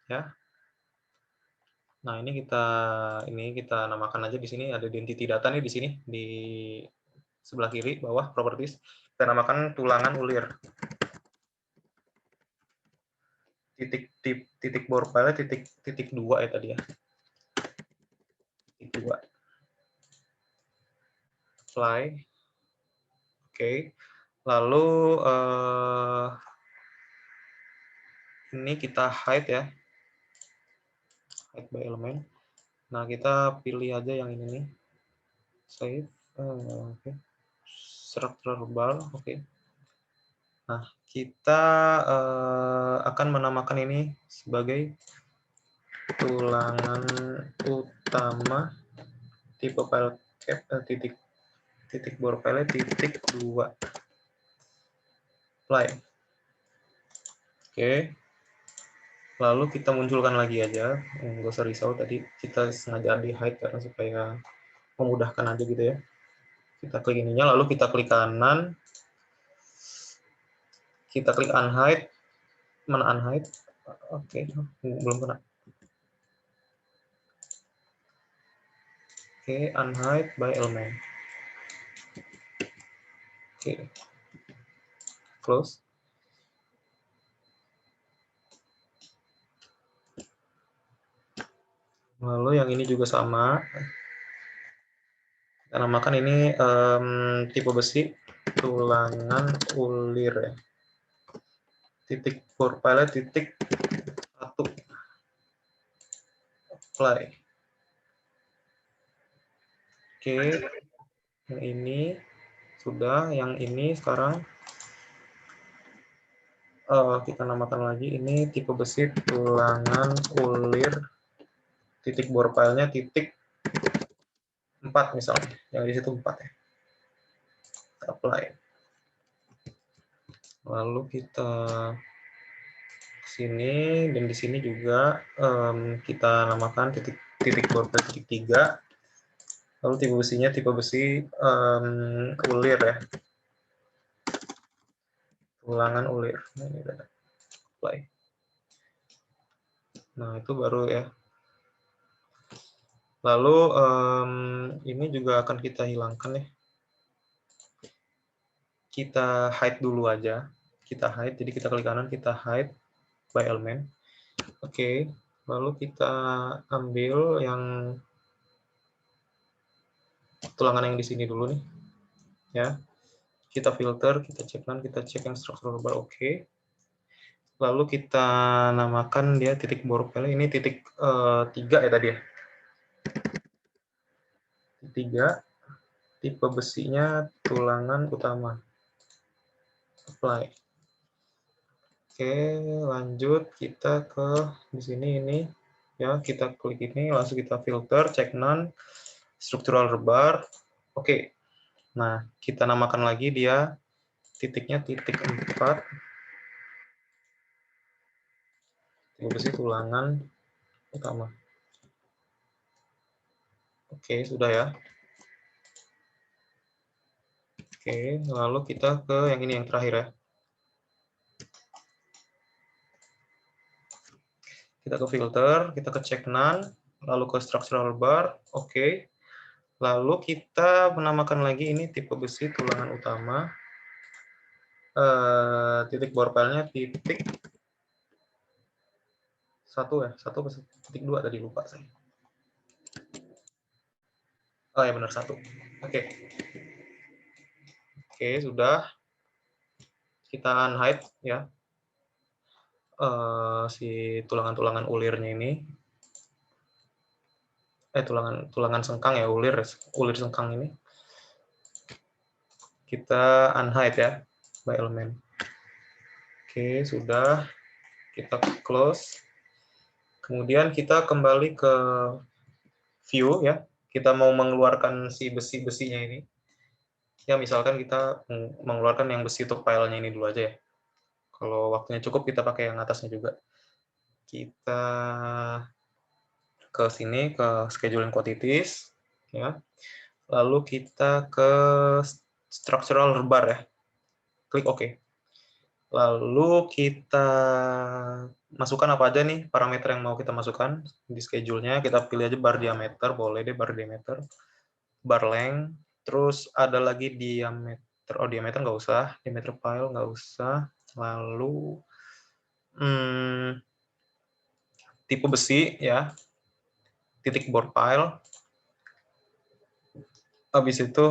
ya. Nah, ini kita namakan aja di sini ada identity data nih di sini di sebelah kiri bawah properties. Kita namakan tulangan ulir. Titik bor file titik 2 ya tadi ya. Titik 2. Apply. Oke. Lalu ini kita hide ya. Hide by element. Nah, kita pilih aja yang ini nih. Save. Oke. Structural bar. Oke. Nah, kita akan menamakan ini sebagai tulangan utama tipe file cap titik bor file titik 2. Apply. Oke. Lalu kita munculkan lagi aja, nggak usah risau tadi kita sengaja di hide karena supaya memudahkan aja gitu ya. Kita klik ininya, lalu kita klik kanan, kita klik unhide, mana unhide? Oke, belum kena. Oke, unhide by element. Oke, close. Lalu yang ini juga sama. Kita namakan ini tipe besi tulangan ulir ya. Titik bor file titik 1. Apply. Oke, yang ini sudah, yang ini sekarang kita namakan lagi ini tipe besi tulangan ulir titik bor filenya titik 4 misalnya, yang di situ 4 ya. Apply. Lalu kita sini dan di sini juga kita namakan titik bor file titik 3. Lalu tipe besinya tipe besi ulir ya. Tulangan ulir. Nah, ini ada. Apply. Nah, itu baru ya. Lalu ini juga akan kita hilangkan ya. Kita hide dulu aja. Kita hide, jadi kita klik kanan, kita hide by element. Oke, lalu kita ambil yang tulangan yang di sini dulu nih. Ya. Kita filter, kita cek kanan, kita cek yang structural bar, oke. Lalu kita namakan dia titik bor file, ini titik 3 ya tadi ya. Titik 3, tipe besinya tulangan utama. Apply. Oke, lanjut kita ke di sini ini ya, kita klik ini, langsung kita filter, cek none, structural bar. Oke. Nah, kita namakan lagi dia titiknya titik 4. Tipe besi tulangan utama. Oke, sudah ya. Oke, lalu kita ke yang ini yang terakhir ya. Kita ke filter, kita ke check none, lalu ke structural bar, oke. Lalu kita menamakan lagi ini tipe besi tulangan utama. Titik bor filenya titik 1 ya, 1 titik 2 tadi lupa saya. Oh ya benar 1. Oke. Oke, sudah. Kita unhide ya. Si tulangan-tulangan ulirnya ini. Tulangan sengkang ya, ulir sengkang ini. Kita unhide ya by element. Oke, sudah. Kita close. Kemudian kita kembali ke view ya. Kita mau mengeluarkan si besi-besinya ini. Ya, misalkan kita mengeluarkan yang besi untuk filenya ini dulu aja ya. Kalau waktunya cukup kita pakai yang atasnya juga. Kita ke sini ke scheduling quantities ya. Lalu kita ke structural bar ya. Klik OK. Lalu kita masukkan apa aja nih parameter yang mau kita masukkan di schedule-nya. Kita pilih aja bar diameter, boleh deh bar diameter, bar length, terus ada lagi diameter, oh diameter nggak usah, diameter file nggak usah. Lalu tipe besi ya, titik bore file. Habis itu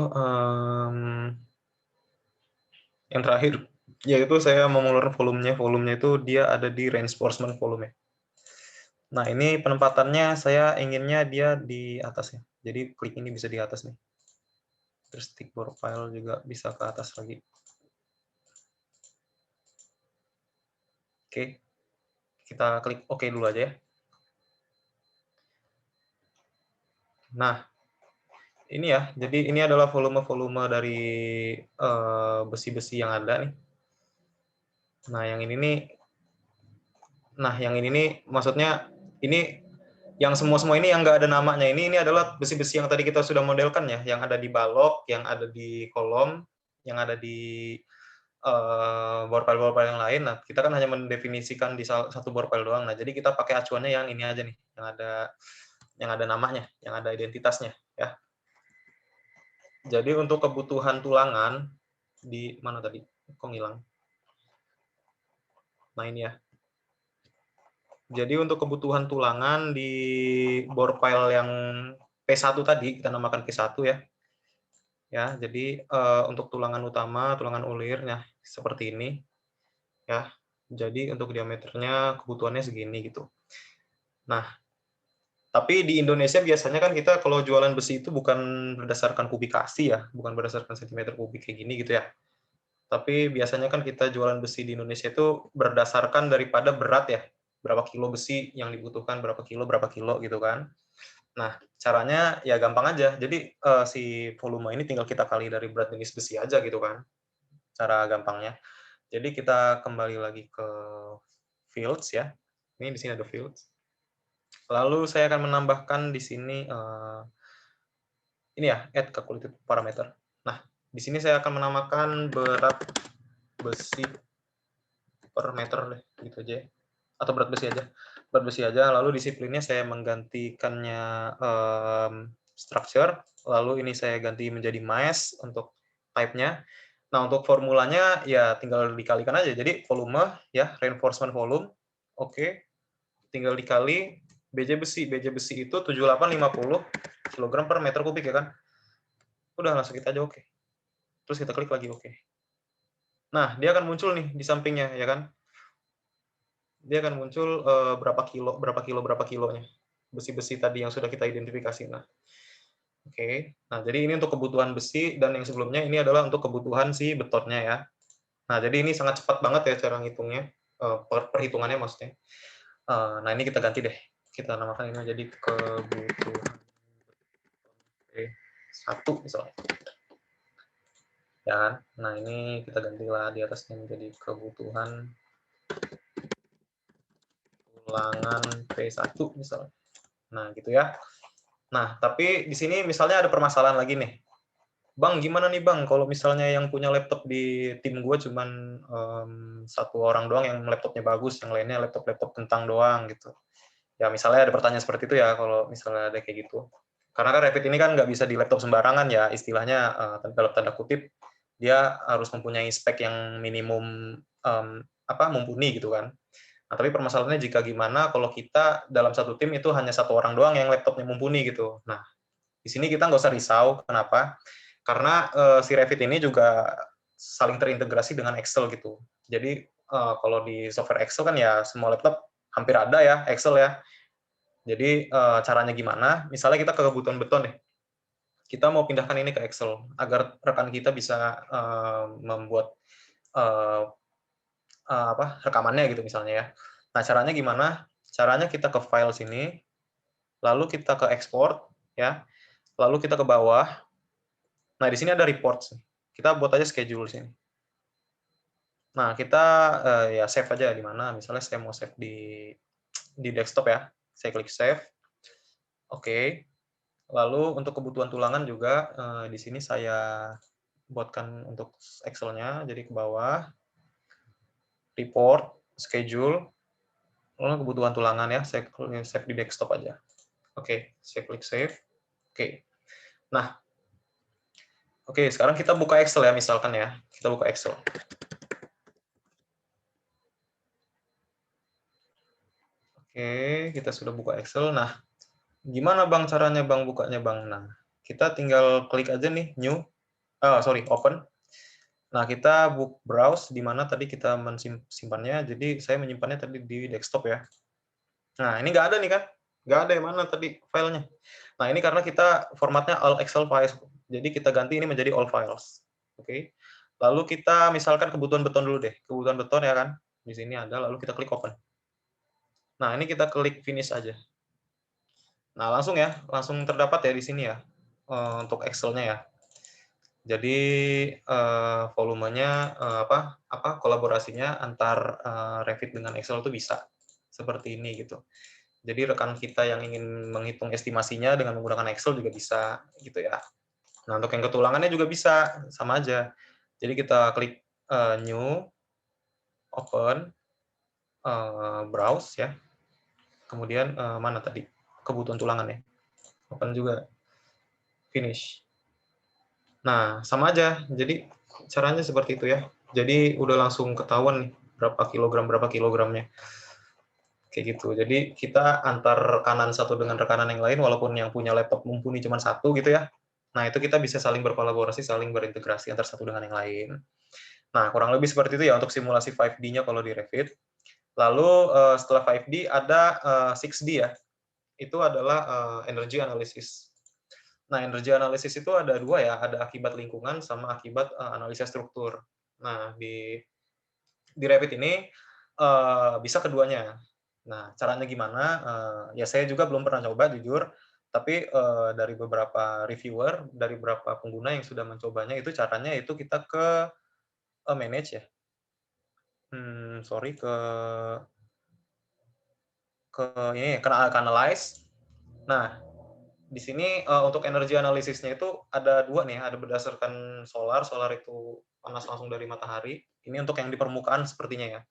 yang terakhir yaitu saya mau mengeluarkan volumenya. Volumenya itu dia ada di reinforcement volume. Nah, ini penempatannya saya inginnya dia di atas ya. Jadi klik ini bisa di atas nih. Terus tick bore file juga bisa ke atas lagi. Oke. Kita klik OK dulu aja ya. Nah, ini ya. Jadi ini adalah volume-volume dari besi-besi yang ada nih. Nah, yang ini nih maksudnya ini yang semua ini yang nggak ada namanya ini adalah besi-besi yang tadi kita sudah modelkan ya, yang ada di balok, yang ada di kolom, yang ada di bore file yang lain. Nah, kita kan hanya mendefinisikan di satu bore file doang. Nah, jadi kita pakai acuannya yang ini aja nih, yang ada namanya, yang ada identitasnya ya. Jadi untuk kebutuhan tulangan di mana tadi? Kok ngilang? Nah, ini ya. Jadi untuk kebutuhan tulangan di bore file yang P1 tadi, kita namakan P1 ya. Ya, jadi untuk tulangan utama, tulangan ulirnya seperti ini. Ya. Jadi untuk diameternya kebutuhannya segini gitu. Nah, tapi di Indonesia biasanya kan kita kalau jualan besi itu bukan berdasarkan kubikasi ya, bukan berdasarkan sentimeter kubik kayak gini gitu ya. Tapi biasanya kan kita jualan besi di Indonesia itu berdasarkan daripada berat ya, berapa kilo besi yang dibutuhkan, berapa kilo gitu kan. Nah, caranya ya gampang aja. Jadi si volume ini tinggal kita kali dari berat jenis besi aja gitu kan. Cara gampangnya. Jadi kita kembali lagi ke fields ya. Ini di sini ada fields. Lalu saya akan menambahkan di sini ini ya, add calculated parameter. Nah, di sini saya akan menamakan berat besi per meter deh, gitu aja. Atau berat besi aja. Berat besi aja, lalu disiplinnya saya menggantikannya structure, lalu ini saya ganti menjadi mass untuk type-nya. Nah, untuk formulanya ya tinggal dikalikan aja. Jadi volume ya, reinforcement volume. Oke. Tinggal dikali BJ besi. BJ besi itu 7850 kg per meter kubik ya kan. Udah langsung kita aja oke. Terus kita klik lagi oke. Nah, dia akan muncul nih di sampingnya ya kan. Dia akan muncul berapa kilonya. Besi-besi tadi yang sudah kita identifikasi. Nah, oke. Nah, jadi ini untuk kebutuhan besi dan yang sebelumnya ini adalah untuk kebutuhan si betonnya ya. Nah, jadi ini sangat cepat banget ya cara ngitungnya, perhitungannya maksudnya. Nah, ini kita ganti deh. Kita namakan ini jadi kebutuhan B1 misalnya. Ya kan? Nah, ini kita gantilah di atasnya menjadi kebutuhan tulangan P1 misalnya. Nah, gitu ya. Nah, tapi di sini misalnya ada permasalahan lagi nih. Bang, gimana nih Bang, kalau misalnya yang punya laptop di tim gue cuman satu orang doang yang laptopnya bagus, yang lainnya laptop-laptop kentang doang gitu. Ya misalnya ada pertanyaan seperti itu ya, kalau misalnya ada kayak gitu. Karena kan Revit ini kan nggak bisa di laptop sembarangan ya, istilahnya dalam tanda kutip, dia harus mempunyai spek yang minimum mumpuni gitu kan. Nah, tapi permasalahannya jika gimana kalau kita dalam satu tim itu hanya satu orang doang yang laptopnya mumpuni gitu. Nah, di sini kita nggak usah risau. Kenapa? Karena si Revit ini juga saling terintegrasi dengan Excel gitu. Jadi kalau di software Excel kan ya semua laptop hampir ada ya Excel ya. Jadi caranya gimana? Misalnya kita ke kebutuhan beton deh. Kita mau pindahkan ini ke Excel agar rekan kita bisa membuat rekamannya gitu misalnya ya. Nah, caranya gimana? Caranya kita ke file sini, lalu kita ke export ya. Lalu kita ke bawah. Nah, di sini ada reports. Kita buat aja schedule sini. Nah, kita ya save aja di mana. Misalnya saya mau save di desktop ya. Saya klik save. Oke. Lalu untuk kebutuhan tulangan juga di sini saya buatkan untuk Excel-nya. Jadi ke bawah. report, schedule, lalu kebutuhan tulangan ya, saya save di desktop aja. Oke, saya klik save. Oke. Nah, oke, sekarang kita buka Excel ya, misalkan ya. Kita buka Excel. Oke, kita sudah buka Excel. Nah, gimana Bang caranya Bang bukanya Bang? Nah, kita tinggal klik aja nih, new. Open. Nah, kita browse di mana tadi kita simpannya. Jadi, saya menyimpannya tadi di desktop ya. Nah, ini nggak ada nih kan? Nggak ada yang mana tadi filenya. Nah, ini karena kita formatnya all Excel files. Jadi, kita ganti ini menjadi all files. Oke. Lalu kita misalkan kebutuhan beton dulu deh. Kebutuhan beton ya kan? Di sini ada, lalu kita klik open. Nah, ini kita klik finish aja. Nah, langsung ya, langsung terdapat ya di sini ya, untuk Excel-nya ya. Jadi, volumenya, kolaborasinya antar Revit dengan Excel itu bisa seperti ini gitu. Jadi rekan kita yang ingin menghitung estimasinya dengan menggunakan Excel juga bisa gitu ya. Nah, untuk yang ketulangannya juga bisa, sama aja. Jadi kita klik new, open, browse ya. Kemudian mana tadi? Kebutuhan tulangan ya. Open juga. Finish. Nah, sama aja. Jadi caranya seperti itu ya. Jadi udah langsung ketahuan nih berapa kilogramnya. Kayak gitu. Jadi kita antar rekanan satu dengan rekanan yang lain, walaupun yang punya laptop mumpuni cuma satu gitu ya. Nah, itu kita bisa saling berkolaborasi, saling berintegrasi antar satu dengan yang lain. Nah, kurang lebih seperti itu ya untuk simulasi 5D-nya kalau di Revit. Lalu setelah 5D ada 6D ya. Itu adalah energy analysis. Nah, energy analysis itu ada dua ya, ada akibat lingkungan sama akibat analisa struktur. Nah, di Revit ini bisa keduanya. Nah, caranya gimana? Ya saya juga belum pernah coba jujur, tapi dari beberapa reviewer, dari beberapa pengguna yang sudah mencobanya itu caranya itu kita ke manage ya. Ke ini ke analyze. Nah, di sini untuk energi analisisnya itu ada dua nih, ada berdasarkan solar itu panas langsung dari matahari. Ini untuk yang di permukaan sepertinya ya.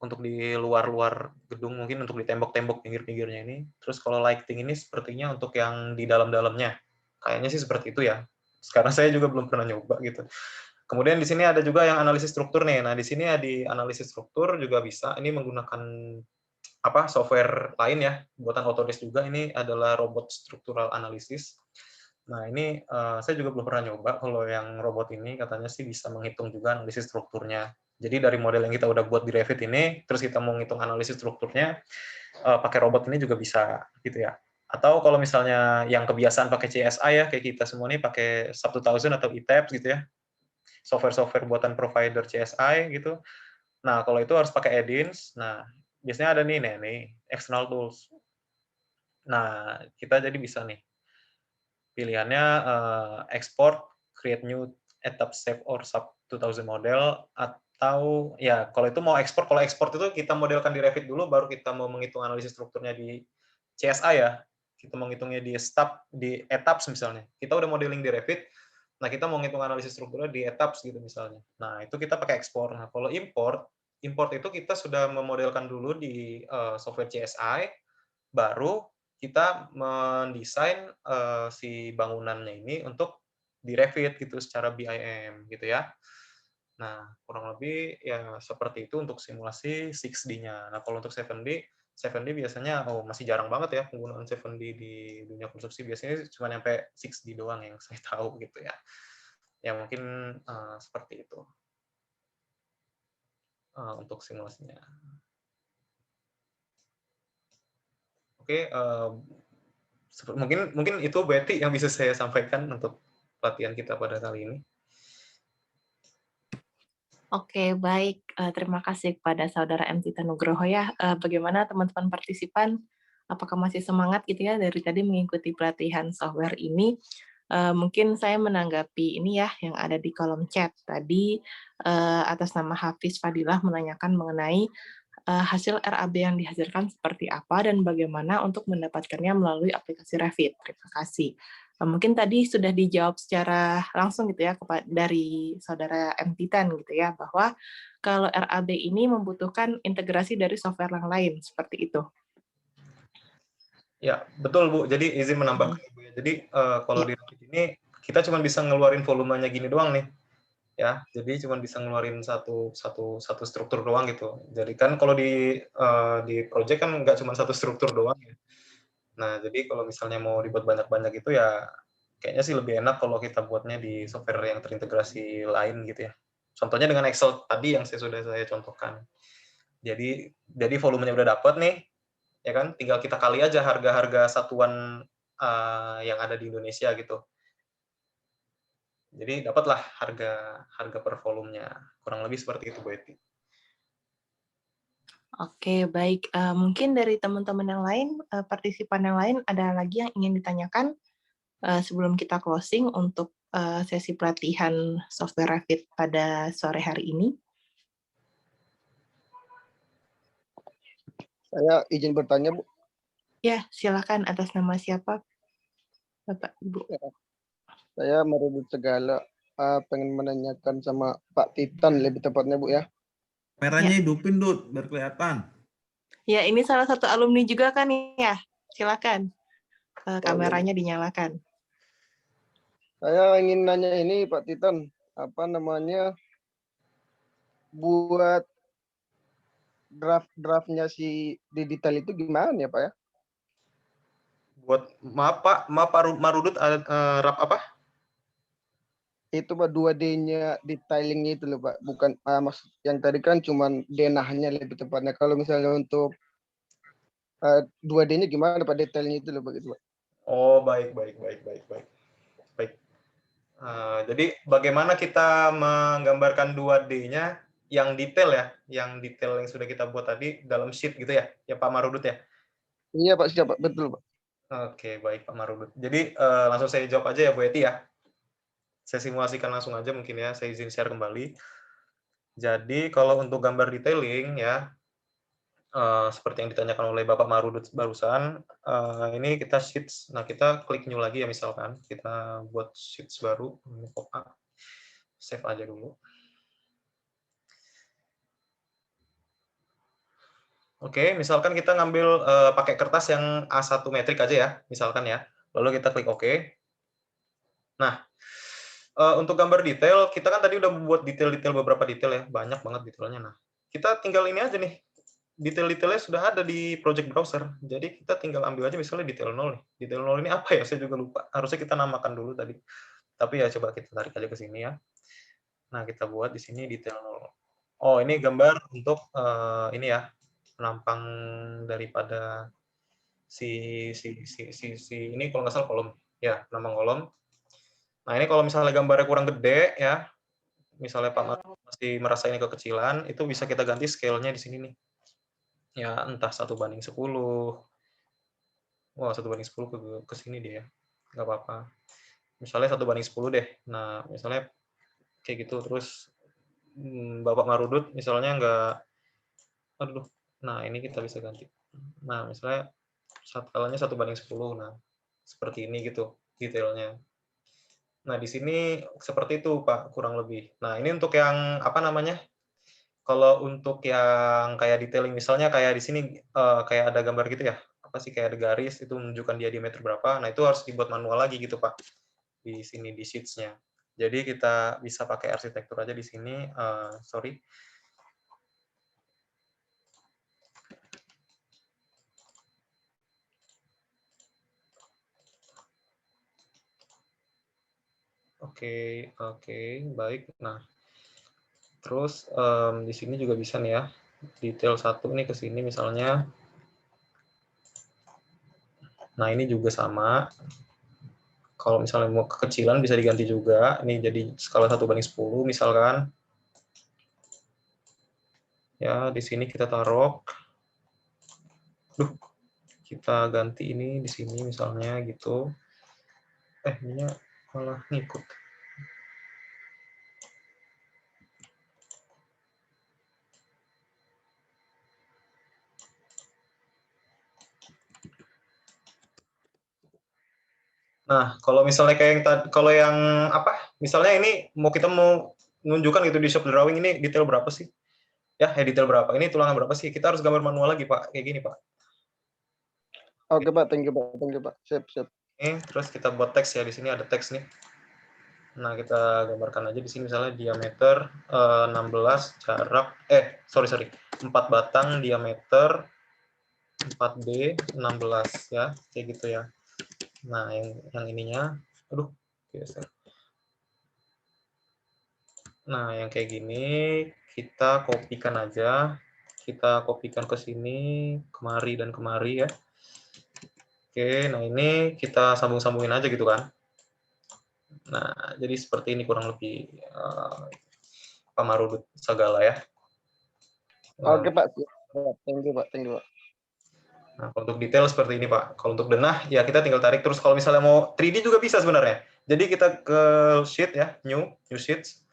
Untuk di luar-luar gedung mungkin untuk di tembok-tembok pinggir-pinggirnya ini. Terus kalau lighting ini sepertinya untuk yang di dalam-dalamnya. Kayaknya sih seperti itu ya. Sekarang saya juga belum pernah nyoba gitu. Kemudian di sini ada juga yang analisis struktur nih. Nah, di sini ya di analisis struktur juga bisa. Ini menggunakan software lain ya, buatan Autodesk juga. Ini adalah robot structural analysis. Nah, ini saya juga belum pernah nyoba. Kalau yang robot ini katanya sih bisa menghitung juga analisis strukturnya. Jadi dari model yang kita udah buat di Revit ini, terus kita mau ngitung analisis strukturnya, pakai robot ini juga bisa gitu ya. Atau kalau misalnya yang kebiasaan pakai CSI ya, kayak kita semua nih pakai Sub 2000 atau ETABS gitu ya, software-software buatan provider CSI gitu. Nah, kalau itu harus pakai add-ins. Nah, biasanya ada nih, external tools. Nah, kita jadi bisa nih, pilihannya export, create new etap save or sub 2000 model, atau ya kalau itu mau ekspor, kalau ekspor itu kita modelkan di Revit dulu, baru kita mau menghitung analisis strukturnya di CSI ya. Kita mau ngitungnya di etaps misalnya. Kita udah modeling di Revit, nah kita mau ngitung analisis strukturnya di etaps gitu misalnya. Nah, itu kita pakai ekspor. Nah, kalau import itu kita sudah memodelkan dulu di software CSI, baru kita mendesain si bangunannya ini untuk di Revit gitu secara BIM gitu ya. Nah, kurang lebih ya seperti itu untuk simulasi 6D-nya. Nah, kalau untuk 7D biasanya masih jarang banget ya penggunaan 7D di dunia konstruksi. Biasanya cuma sampai 6D doang yang saya tahu gitu ya. Ya mungkin seperti itu untuk simulasinya. Oke, mungkin itu Betty yang bisa saya sampaikan untuk pelatihan kita pada kali ini. Oke, baik. Terima kasih kepada Saudara M. Tita Nugroho ya. Bagaimana teman-teman partisipan? Apakah masih semangat gitu ya dari tadi mengikuti pelatihan software ini? Mungkin saya menanggapi ini ya yang ada di kolom chat tadi atas nama Hafiz Fadilah menanyakan mengenai hasil RAB yang dihasilkan seperti apa dan bagaimana untuk mendapatkannya melalui aplikasi Revit. Terima kasih. Mungkin tadi sudah dijawab secara langsung gitu ya dari Saudara M. Titan gitu ya, bahwa kalau RAB ini membutuhkan integrasi dari software yang lain, seperti itu. Ya, betul Bu. Jadi izin menambahkan Ibu ya. Jadi kalau di Rapid ini kita cuma bisa ngeluarin volumenya gini doang nih. Ya, jadi cuma bisa ngeluarin satu struktur doang gitu. Jadi kan kalau di project kan nggak cuma satu struktur doang ya. Nah, jadi kalau misalnya mau dibuat banyak-banyak itu ya kayaknya sih lebih enak kalau kita buatnya di software yang terintegrasi lain gitu ya. Contohnya dengan Excel tadi yang saya contohkan. Jadi volumenya udah dapet nih, ya kan? Tinggal kita kali aja harga-harga satuan yang ada di Indonesia gitu. Jadi dapatlah harga per volumenya. Kurang lebih seperti itu, Bu Eti. Oke, baik. Mungkin dari teman-teman yang lain, partisipan yang lain, ada lagi yang ingin ditanyakan sebelum kita closing untuk sesi pelatihan software Revit pada sore hari ini? Saya izin bertanya, Bu. Ya, silakan. Atas nama siapa, Bapak, Ibu? Saya Marudut Segala, pengen menanyakan sama Pak Titan lebih tepatnya, Bu ya. Merahnya hidupin, Dut, biar kelihatan. Ya, ini salah satu alumni juga kan ya? Silakan. Kameranya dinyalakan. Saya ingin nanya ini, Pak Titan, apa namanya, buat draft-draftnya si digital itu gimana ya, Pak ya? Buat maaf Pak Marudut rap apa? Itu Pak 2D-nya detailingnya itu loh Pak, bukan maksud yang tadi kan cuman denahnya lebih tepatnya. Kalau misalnya untuk 2D-nya gimana Pak detailnya itu loh Pak gitu Pak. Oh, baik. Jadi bagaimana kita menggambarkan 2D-nya yang detail ya, yang sudah kita buat tadi dalam sheet gitu ya, ya Pak Marudut ya? Iya Pak, siap Pak, betul Pak. Oke, baik Pak Marudut. Jadi langsung saya jawab aja ya Bu Eti ya. Saya simulasikan langsung aja mungkin ya, saya izin share kembali. Jadi kalau untuk gambar detailing ya, seperti yang ditanyakan oleh Bapak Marudut barusan, ini kita sheets. Nah, kita klik new lagi ya misalkan. Kita buat sheets baru, pop up. Save aja dulu. Oke, misalkan kita ngambil pakai kertas yang A1 metrik aja ya, misalkan ya. Lalu kita klik OK. Nah, untuk gambar detail, kita kan tadi udah membuat detail-detail beberapa detail ya, banyak banget detailnya. Nah, kita tinggal ini aja nih, detail-detailnya sudah ada di project browser. Jadi kita tinggal ambil aja misalnya detail 0 nih. Detail 0 ini apa ya? Saya juga lupa. Harusnya kita namakan dulu tadi. Tapi ya coba kita tarik aja ke sini ya. Nah, kita buat di sini detail 0. Oh, ini gambar untuk ini ya, penampang daripada si ini kalau nggak salah kolom. Ya, penampang kolom. Nah, ini kalau misalnya gambarnya kurang gede ya, misalnya Pak Marudut masih merasa ini kekecilan, itu bisa kita ganti scale-nya di sini nih. Ya, entah 1:10. Wah, 1:10 ke sini dia. Nggak apa-apa. Misalnya 1:10 deh. Nah, misalnya kayak gitu. Terus Bapak Marudut misalnya nggak, aduh, nah ini kita bisa ganti. Nah, misalnya skalanya 1:10. Nah, seperti ini gitu detailnya. Nah, di sini seperti itu, Pak, kurang lebih. Nah, ini untuk yang apa namanya? Kalau untuk yang kayak detailing misalnya kayak di sini kayak ada gambar gitu ya. Apa sih kayak ada garis itu menunjukkan dia diameter berapa. Nah, itu harus dibuat manual lagi gitu, Pak. Di sini di sheets-nya. Jadi kita bisa pakai arsitektur aja di sini. Sorry. Oke, baik. Nah, terus di sini juga bisa nih ya, detail 1 nih ke sini misalnya. Nah, ini juga sama. Kalau misalnya mau kekecilan bisa diganti juga. Ini jadi skala 1:10 misalkan. Ya, di sini kita taruh. Kita ganti ini di sini misalnya gitu. Ini malah ngikut. Nah, kalau misalnya kayak yang tadi, kalau yang apa? Misalnya ini kita mau menunjukkan gitu di shop drawing ini detail berapa sih? Ya, detail berapa? Ini tulangan berapa sih? Kita harus gambar manual lagi, Pak. Kayak gini, Pak. Oke, Pak. Thank you, Pak. Siap, siap. Ini terus kita buat teks ya. Di sini ada teks nih. Nah, kita gambarkan aja di sini misalnya diameter 16 jarak 4 batang diameter 4B 16 ya, kayak gitu ya. Nah, yang ininya aduh, geser. Nah, yang kayak gini kita kopikan aja. Kita kopikan ke sini, kemari dan kemari ya. Oke, nah ini kita sambung-sambungin aja gitu kan. Nah, jadi seperti ini kurang lebih Pak Marudut Sagala ya. Oke, Pak. Siap. Thank you, Pak. Nah, kalau untuk detail seperti ini, Pak. Kalau untuk denah, ya kita tinggal tarik terus. Kalau misalnya mau 3D juga bisa sebenarnya. Jadi kita ke sheet ya, new sheets.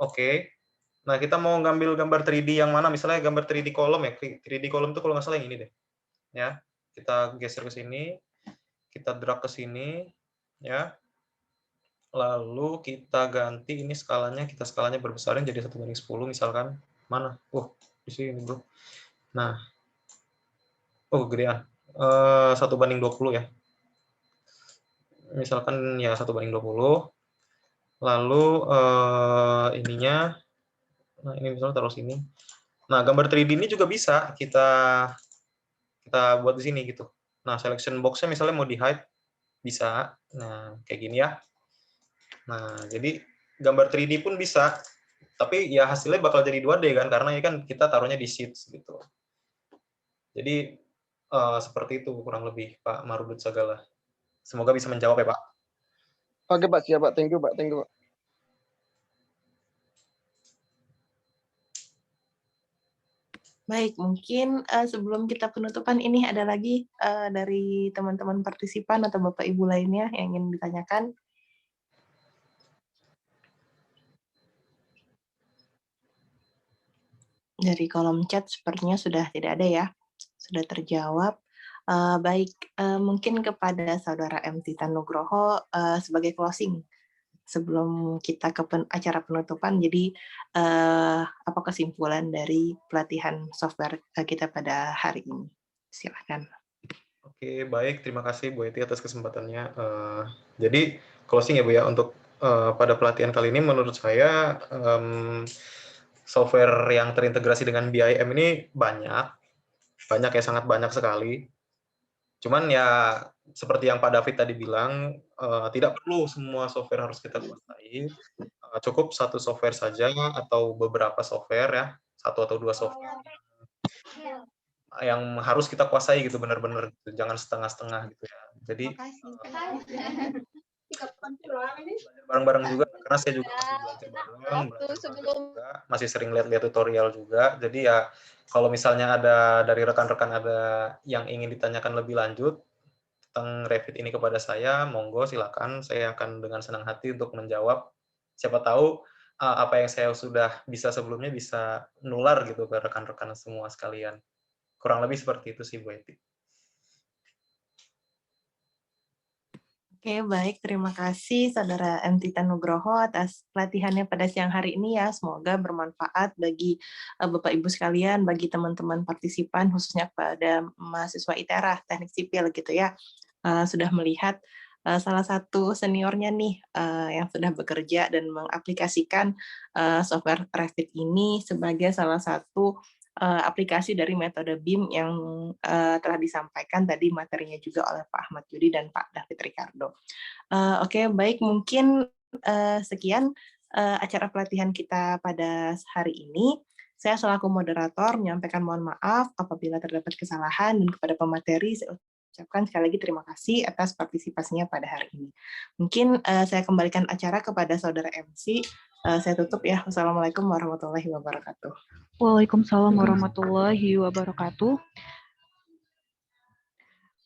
Oke. Nah, kita mau ngambil gambar 3D yang mana? Misalnya gambar 3D kolom ya. 3D kolom itu kalau nggak salah yang ini deh. Ya, kita geser ke sini. Kita drag ke sini. Ya. Lalu kita ganti ini skalanya. Kita skalanya berbesarin jadi 1:10 misalkan. Mana? Di sini, bro. Nah. Gedean. 1:20 ya. Misalkan ya 1:20. Lalu ininya, nah ini misalnya taruh sini. Nah, gambar 3D ini juga bisa kita buat di sini gitu. Nah, selection box-nya misalnya mau di-hide, bisa. Nah, kayak gini ya. Nah, jadi gambar 3D pun bisa. Tapi ya hasilnya bakal jadi 2D kan, karena ini kan kita taruhnya di sheets gitu. Jadi seperti itu kurang lebih Pak Marudut Sagala. Semoga bisa menjawab ya Pak. Oke, Pak. Siap, Pak. Thank you, Pak. Baik, mungkin sebelum kita penutupan ini ada lagi dari teman-teman partisipan atau Bapak Ibu lainnya yang ingin ditanyakan. Dari kolom chat sepertinya sudah tidak ada ya, sudah terjawab. Baik, mungkin kepada Saudara M. Titan Nugroho sebagai closing sebelum kita ke acara penutupan. Jadi apa kesimpulan dari pelatihan software kita pada hari ini? Silakan. Oke, baik. Terima kasih Bu Eti atas kesempatannya. Jadi closing ya Bu ya, untuk pada pelatihan kali ini menurut saya software yang terintegrasi dengan BIM ini banyak ya, sangat banyak sekali. Cuman ya seperti yang Pak David tadi bilang, tidak perlu semua software harus kita kuasai. Cukup satu software saja atau beberapa software ya, 1 atau 2 software yang harus kita kuasai gitu benar-benar gitu. Jangan setengah-setengah gitu ya. Jadi bareng-bareng juga karena saya juga masih belajar bareng juga, masih sering lihat-lihat tutorial juga. Jadi ya kalau misalnya ada dari rekan-rekan ada yang ingin ditanyakan lebih lanjut tentang Revit ini kepada saya, monggo silakan. Saya akan dengan senang hati untuk menjawab. Siapa tahu apa yang saya sudah bisa sebelumnya bisa nular gitu ke rekan-rekan semua sekalian. Kurang lebih seperti itu sih Bu Eti. Oke, baik. Terima kasih Saudara M. Titan Nugroho atas pelatihannya pada siang hari ini ya. Semoga bermanfaat bagi Bapak Ibu sekalian, bagi teman-teman partisipan, khususnya pada mahasiswa ITERA, teknik sipil gitu ya. Sudah melihat salah satu seniornya nih yang sudah bekerja dan mengaplikasikan software Revit ini sebagai salah satu aplikasi dari metode BIM yang telah disampaikan tadi materinya juga oleh Pak Ahmad Yudi dan Pak David Ricardo. Oke, baik, mungkin sekian acara pelatihan kita pada hari ini. Saya selaku moderator menyampaikan mohon maaf apabila terdapat kesalahan, dan kepada pemateri saya ucapkan sekali lagi terima kasih atas partisipasinya pada hari ini. Mungkin saya kembalikan acara kepada Saudara MC. Saya tutup ya. Wassalamualaikum warahmatullahi wabarakatuh. Waalaikumsalam warahmatullahi wabarakatuh.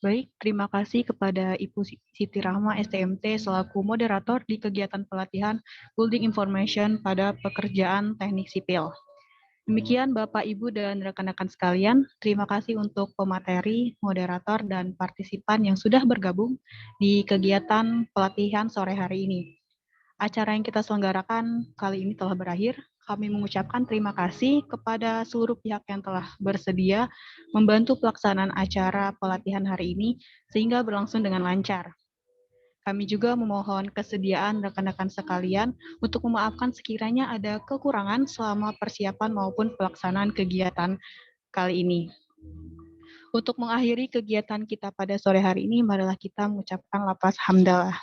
Baik, terima kasih kepada Ibu Siti Rahma STMT selaku moderator di kegiatan pelatihan Building Information pada pekerjaan teknik sipil. Demikian Bapak, Ibu, dan rekan-rekan sekalian, terima kasih untuk pemateri, moderator, dan partisipan yang sudah bergabung di kegiatan pelatihan sore hari ini. Acara yang kita selenggarakan kali ini telah berakhir. kami mengucapkan terima kasih kepada seluruh pihak yang telah bersedia membantu pelaksanaan acara pelatihan hari ini sehingga berlangsung dengan lancar. Kami juga memohon kesediaan rekan-rekan sekalian untuk memaafkan sekiranya ada kekurangan selama persiapan maupun pelaksanaan kegiatan kali ini. Untuk mengakhiri kegiatan kita pada sore hari ini, marilah kita mengucapkan lafaz hamdalah.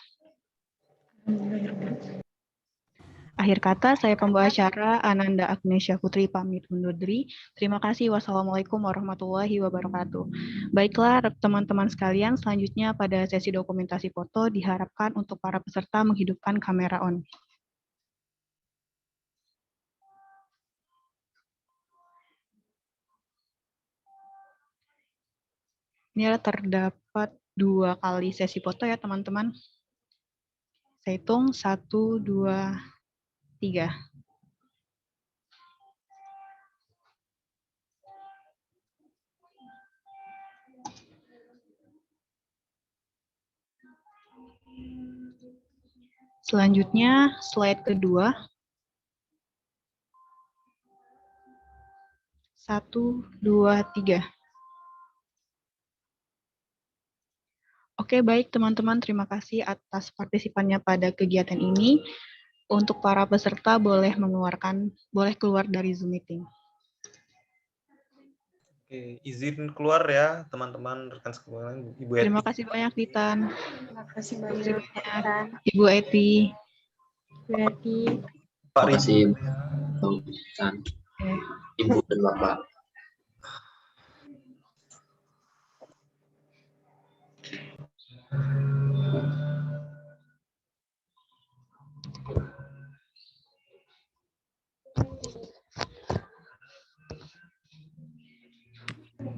Akhir kata, saya pembawa acara Ananda Agnesya Putri pamit undur diri. Terima kasih. Wassalamualaikum warahmatullahi wabarakatuh. Baiklah, teman-teman sekalian, selanjutnya pada sesi dokumentasi foto diharapkan untuk para peserta menghidupkan kamera on. Ini terdapat 2 kali sesi foto ya, teman-teman. Saya hitung 1, 2, 3. Selanjutnya, slide kedua. 1, 2, 3. Oke, baik teman-teman, terima kasih atas partisipannya pada kegiatan ini. Untuk para peserta boleh keluar dari Zoom meeting. Oke, izin keluar ya teman-teman rekan sekalian, Ibu Eti. Terima kasih banyak, Titan. Terima kasih banyak. Ibu Eti. Bu Eti. Pak Terima kasih, Ridwan. Bang Ibu dan Bapak.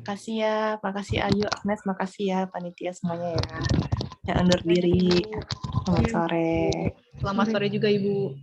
Makasih ya, makasih Ayu, Agnes, makasih ya panitia semuanya ya. Yang undur diri. Selamat sore. Selamat sore juga, Ibu.